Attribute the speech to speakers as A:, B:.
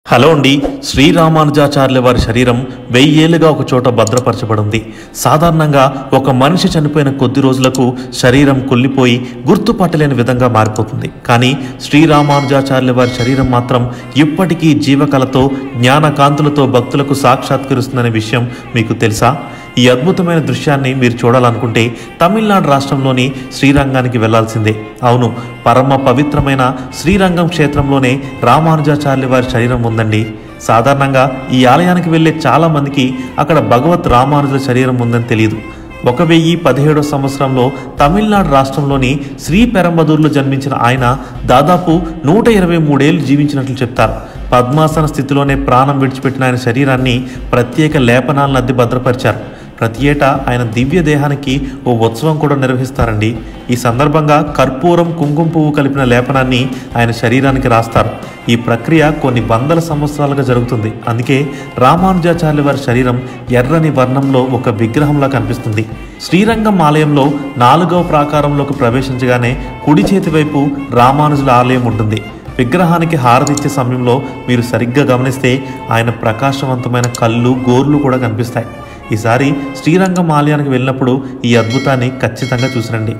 A: Hello అండి. శ్రీరామానుజాచార్యుల వారి శరీరం 1000 ఏళ్లుగా ఒక చోట భద్రపరచబడింది. సాధారణంగా ఒక మనిషి చనిపోయిన కొద్ది రోజులకు శరీరం కుళ్ళిపోయి గుర్తుపట్టలేని విధంగా మారిపోతుంది. కానీ శ్రీరామానుజాచార్యుల వారి శరీరం మాత్రం ఇప్పటికీ జీవకళతో జ్ఞానకాంతులతో భక్తులకు సాక్షాత్కరిస్తుందనే విషయం మీకు తెలుసా? ఈ అద్భుతమైన దృశ్యాన్ని మీరు చూడాలనుకుంటే తమిళనాడు రాష్ట్రంలోని శ్రీరంగానికి వెళ్లాల్సిందే. అవును, పరమ పవిత్రమైన శ్రీరంగం క్షేత్రంలోనే రామానుజాచార్యుల వారి శరీరం ఉందండి. సాధారణంగా ఈ ఆలయానికి వెళ్లే చాలా మందికి అక్కడ భగవత్ రామానుజుల శరీరం ఉందని తెలియదు. 1017వ సంవత్సరంలో తమిళనాడు రాష్ట్రంలోని శ్రీపెరంబదూరులో జన్మించిన ఆయన దాదాపు 123 ఏళ్లు జీవించినట్లు చెప్తారు. పద్మాసన స్థితిలోనే ప్రాణం విడిచిపెట్టిన ఆయన శరీరాన్ని ప్రత్యేక లేపనాలను అద్ది భద్రపరిచారు. ప్రతి ఏటా ఆయన దివ్య దేహానికి ఓ ఉత్సవం కూడా నిర్వహిస్తారండి. ఈ సందర్భంగా కర్పూరం, కుంకుమ పువ్వు కలిపిన లేపనాన్ని ఆయన శరీరానికి రాస్తారు. ఈ ప్రక్రియ కొన్ని వందల సంవత్సరాలుగా జరుగుతుంది. అందుకే రామానుజాచార్యుల వారి శరీరం ఎర్రని వర్ణంలో ఒక విగ్రహంలా కనిపిస్తుంది. శ్రీరంగం ఆలయంలో 4వ ప్రాకారంలోకి ప్రవేశించగానే కుడి చేతి వైపు రామానుజుల ఆలయం ఉంటుంది. విగ్రహానికి హారతిచ్చే సమయంలో మీరు సరిగ్గా గమనిస్తే ఆయన ప్రకాశవంతమైన కళ్ళు, గోర్లు కూడా కనిపిస్తాయి. ఈసారి శ్రీరంగం ఆలయానికి వెళ్ళినప్పుడు ఈ అద్భుతాన్ని ఖచ్చితంగా చూసిరండి.